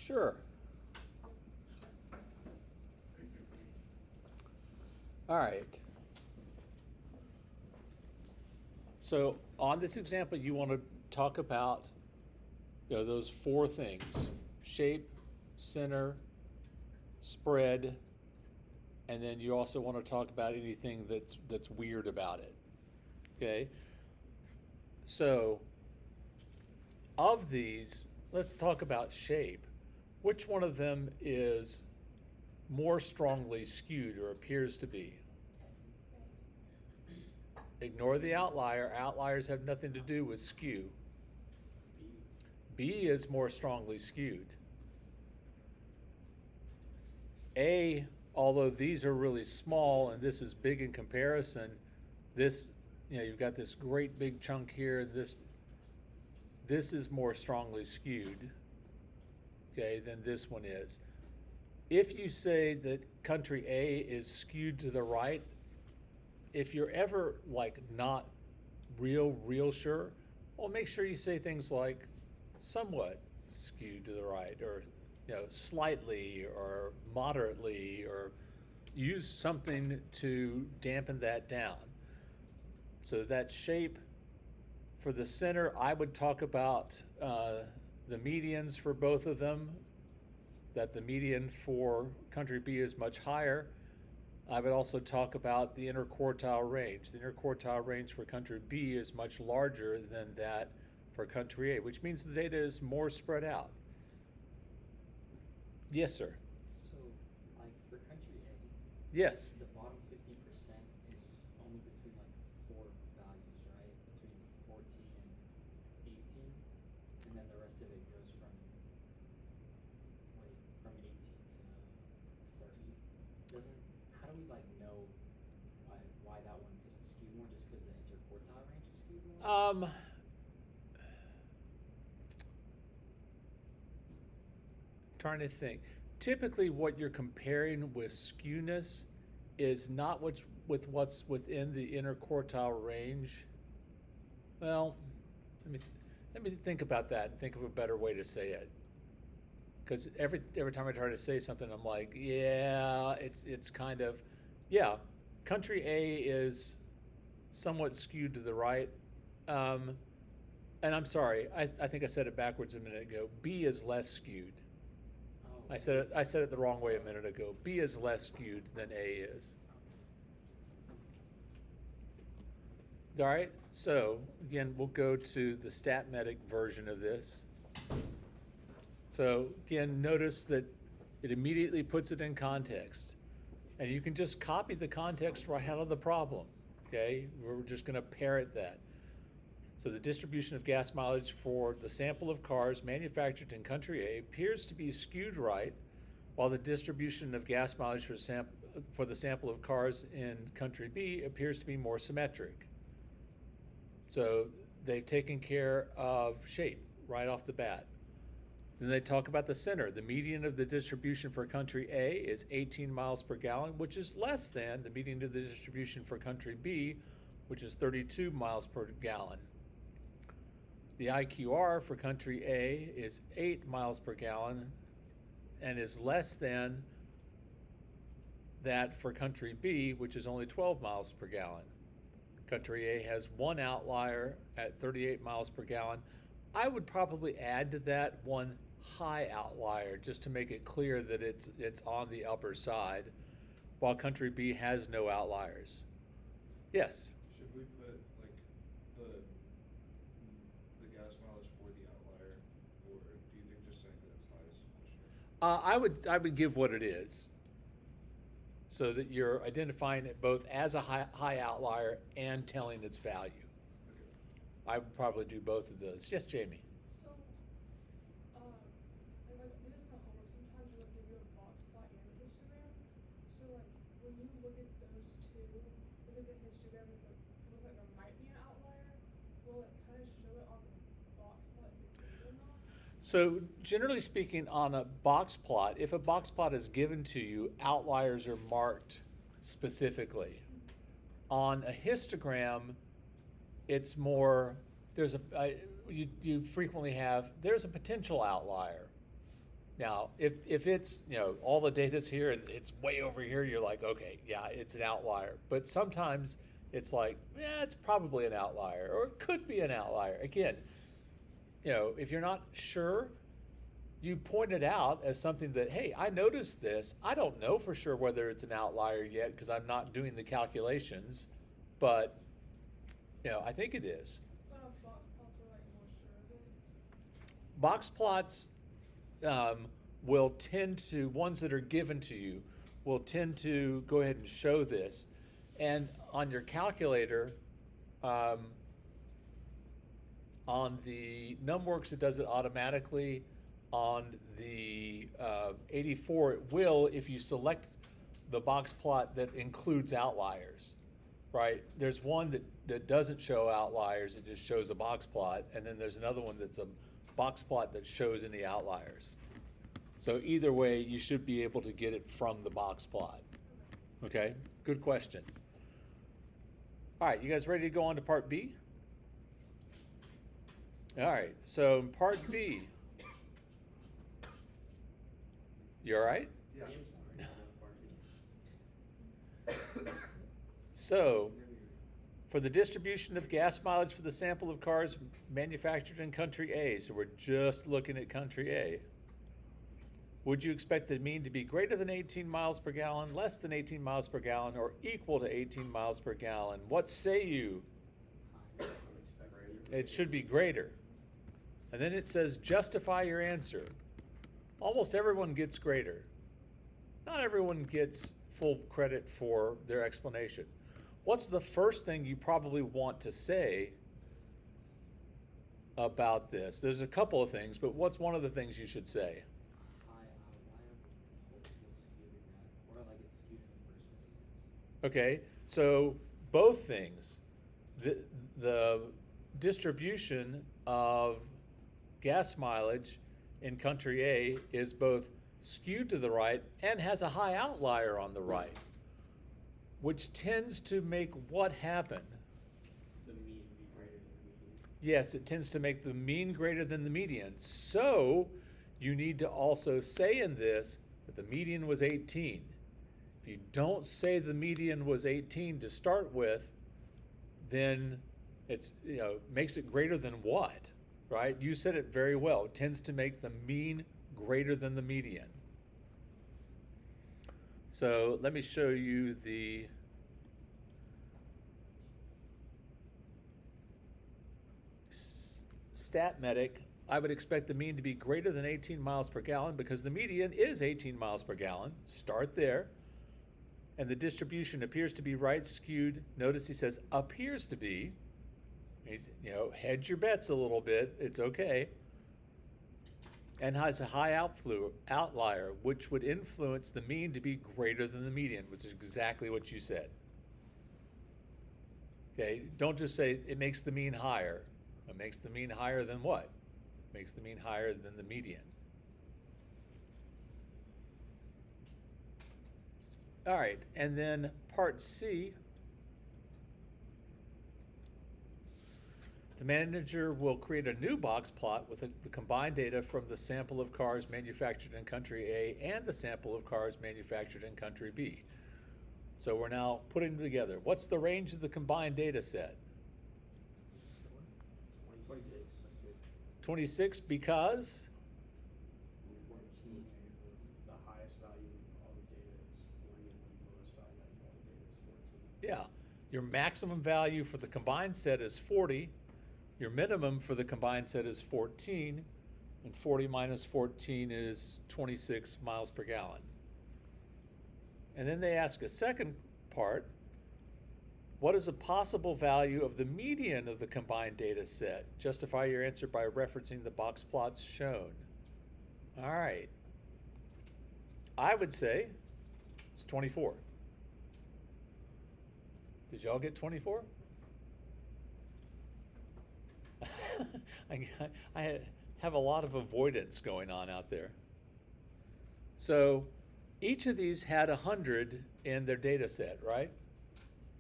Sure. All right. So on this example, you want to talk about, those four things: shape, center, spread, and then you also want to talk about anything that's weird about it. Okay? So of these, let's talk about shape. Which one of them is more strongly skewed or appears to be? Ignore the outlier. Outliers have nothing to do with skew. B is more strongly skewed. A, although these are really small and this is big in comparison, this, you've got this great big chunk here. This is more strongly skewed, okay, than this one is. If you say that country A is skewed to the right, if you're ever like not real sure, well, make sure you say things like somewhat skewed to the right, or slightly or moderately, or use something to dampen that down. So that shape. For the center, I would talk about the medians for both of them, that the median for country B is much higher. I would also talk about the interquartile range. The interquartile range for country B is much larger than that for country A, which means the data is more spread out. Yes, sir. So, like for country A, yes, the bottom 50% is only between like four values, right? Between 14 and 18, and then the rest of it goes from 18 to 30. How do we like know why that one isn't skewed more, just because the interquartile range is skewed more? Trying to think. Typically, what you're comparing with skewness is not with what's within the interquartile range. Well, let me think about that and think of a better way to say it. Because every time I try to say something, I'm like, yeah, it's kind of, yeah. Country A is somewhat skewed to the right. And I'm sorry, I think I said it backwards a minute ago. B is less skewed. I said it the wrong way a minute ago. B is less skewed than A is. All right, so again, we'll go to the StatMedic version of this. So again, notice that it immediately puts it in context. And you can just copy the context right out of the problem, okay? We're just gonna parrot that. So the distribution of gas mileage for the sample of cars manufactured in country A appears to be skewed right, while the distribution of gas mileage for the sample of cars in country B appears to be more symmetric. So they've taken care of shape right off the bat. Then they talk about the center. The median of the distribution for country A is 18 miles per gallon, which is less than the median of the distribution for country B, which is 32 miles per gallon. The IQR for country A is 8 miles per gallon and is less than that for country B, which is only 12 miles per gallon. Country A has one outlier at 38 miles per gallon. I would probably add to that one high outlier just to make it clear that it's on the upper side, while country B has no outliers. Yes? Should we put like the gas mileage for the outlier, or do you think just saying that it's high is sufficient? I would give what it is, so that you're identifying it both as a high outlier and telling its value. Okay. I would probably do both of those. Yes, Jamie. So, like I did this in the homework. Sometimes we'll give you a box plot and a histogram. So, like when you look at those two, look at the histogram, and it looks like there might be an outlier. Will it kind of show it on the box plot if it is or not? So generally speaking, on a box plot, if a box plot is given to you, outliers are marked specifically. On a histogram, it's more, you frequently have, there's a potential outlier. Now, if it's, all the data's here and it's way over here, you're like, okay, yeah, it's an outlier. But sometimes it's like, yeah, it's probably an outlier, or it could be an outlier. Again, if you're not sure, you point it out as something that, hey, I noticed this. I don't know for sure whether it's an outlier yet because I'm not doing the calculations, but I think it is. Box plots are like more sure than. Box plots will tend to, ones that are given to you, will tend to go ahead and show this. And on your calculator, on the NumWorks, it does it automatically. On the 84, it will if you select the box plot that includes outliers, right? There's one that doesn't show outliers, it just shows a box plot, and then there's another one that's a box plot that shows any outliers. So either way, you should be able to get it from the box plot. Okay, good question. All right, you guys ready to go on to part B? All right, so in part B, you all right? Yeah. So, for the distribution of gas mileage for the sample of cars manufactured in country A, so we're just looking at country A, would you expect the mean to be greater than 18 miles per gallon, less than 18 miles per gallon, or equal to 18 miles per gallon? What say you? It should be greater. And then it says justify your answer. Almost everyone gets greater. Not everyone gets full credit for their explanation. What's the first thing you probably want to say about this? There's a couple of things, but what's one of the things you should say? High outlier will skew the graph, or like it's skewed in the first place. Okay, so both things. The distribution of gas mileage in country A is both skewed to the right and has a high outlier on the right, which tends to make what happen? The mean be greater than the median. Yes, it tends to make the mean greater than the median. So you need to also say in this that the median was 18. If you don't say the median was 18 to start with, then it's, makes it greater than what, right? You said it very well. It tends to make the mean greater than the median. So let me show you the StatMedic. I would expect the mean to be greater than 18 miles per gallon because the median is 18 miles per gallon. Start there. And the distribution appears to be right skewed. Notice he says appears to be. He's, hedge your bets a little bit. It's okay. And has a high outlier, which would influence the mean to be greater than the median, which is exactly what you said. Okay, don't just say it makes the mean higher. It makes the mean higher than what? It makes the mean higher than the median. All right, and then part C. The manager will create a new box plot with the combined data from the sample of cars manufactured in country A and the sample of cars manufactured in country B. So we're now putting them together. What's the range of the combined data set? 26. 26 because? 14. The highest value of all the data is 40 and the lowest value of all the data is 14. Yeah, your maximum value for the combined set is 40. Your minimum for the combined set is 14, and 40 minus 14 is 26 miles per gallon. And then they ask a second part, what is a possible value of the median of the combined data set? Justify your answer by referencing the box plots shown. All right. I would say it's 24. Did y'all get 24? I have a lot of avoidance going on out there. So each of these had 100 in their data set, right?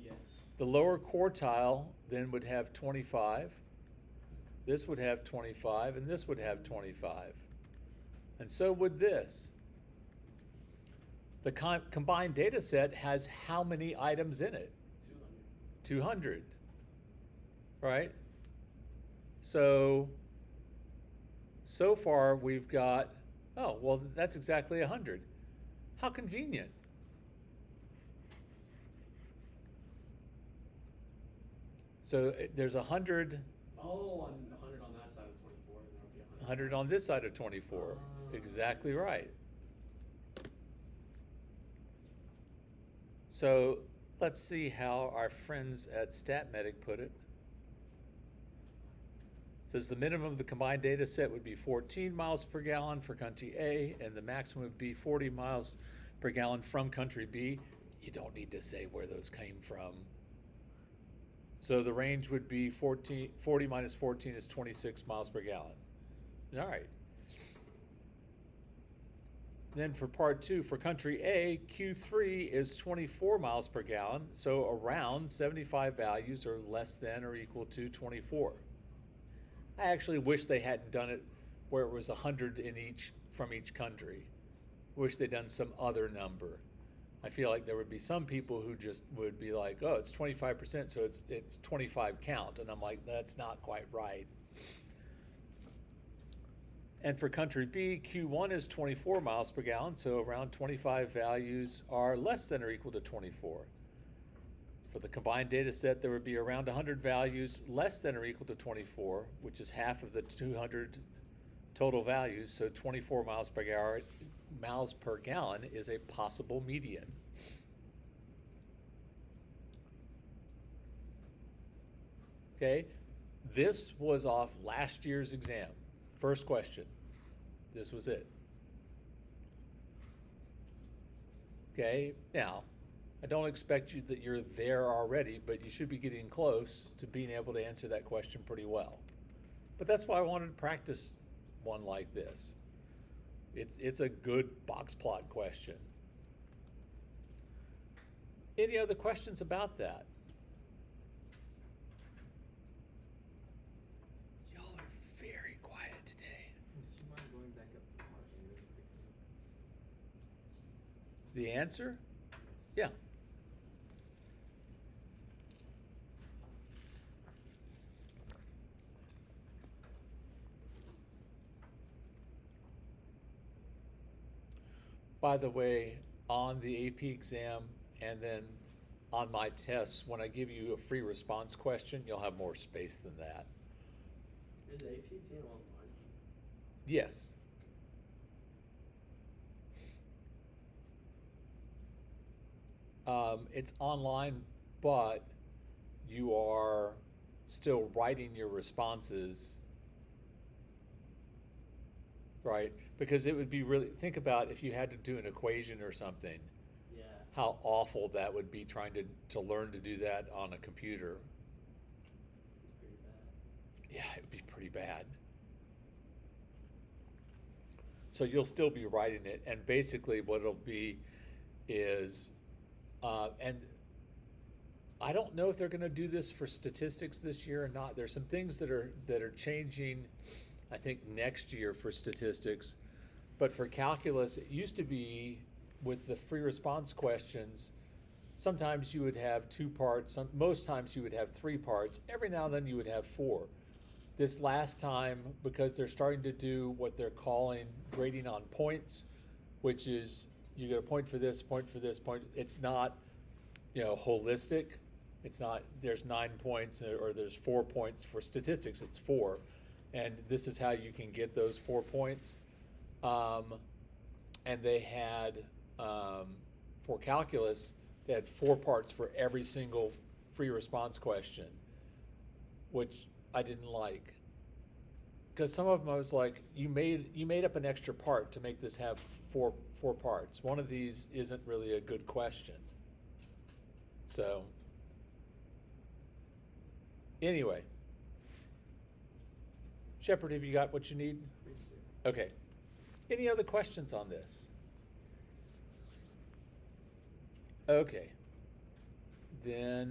Yes. The lower quartile then would have 25. This would have 25, and this would have 25. And so would this. The combined data set has how many items in it? 200. Right? So far we've got, oh, well, that's exactly 100. How convenient. So there's 100. Oh, 100 on that side of 24, and there'll be 100 on this side of 24. Exactly right. So let's see how our friends at StatMedic put it. It says the minimum of the combined data set would be 14 miles per gallon for country A, and the maximum would be 40 miles per gallon from country B. You don't need to say where those came from. So the range would be 40 minus 14 is 26 miles per gallon. All right. Then for part 2, for country A, Q3 is 24 miles per gallon, so around 75 values are less than or equal to 24. I actually wish they hadn't done it where it was 100 in each from each country. Wish they'd done some other number. I feel like there would be some people who just would be like, oh, it's 25%, so it's 25 count. And I'm like, that's not quite right. And for country B, Q1 is 24 miles per gallon, so around 25 values are less than or equal to 24. For the combined data set, there would be around 100 values less than or equal to 24, which is half of the 200 total values, so 24 miles per gallon is a possible median. Okay, this was off last year's exam. First question. This was it. Okay, now, I don't expect you that you're there already, but you should be getting close to being able to answer that question pretty well. But that's why I wanted to practice one like this. It's a good box plot question. Any other questions about that? Y'all are very quiet today. Would you mind going back up to part A really quickly? The answer? Yes. Yeah. By the way, on the AP exam and then on my tests, when I give you a free response question, you'll have more space than that. Is the AP exam online? Yes. It's online, but you are still writing your responses, right? Because it would be really, think about if you had to do an equation or something, Yeah. how awful that would be trying to learn to do that on a computer. Pretty bad. Yeah, it would be pretty bad. So you'll still be writing it, and basically what it'll be is, and I don't know if they're going to do this for statistics this year or not. There's some things that are changing, I think, next year for statistics, but for calculus, it used to be with the free response questions. Sometimes you would have 2 parts. Most times you would have 3 parts. Every now and then you would have 4. This last time, because they're starting to do what they're calling grading on points, which is you get a point for this, point for this, point. It's not, holistic. It's not, there's 9 points or there's 4 points for statistics. It's 4. And this is how you can get those 4 points. And they had, for calculus, they had 4 parts for every single free response question, which I didn't like. Because some of them I was like, you made up an extra part to make this have four parts. One of these isn't really a good question. So, anyway. Shepard, have you got what you need? Okay. Any other questions on this? Okay. Then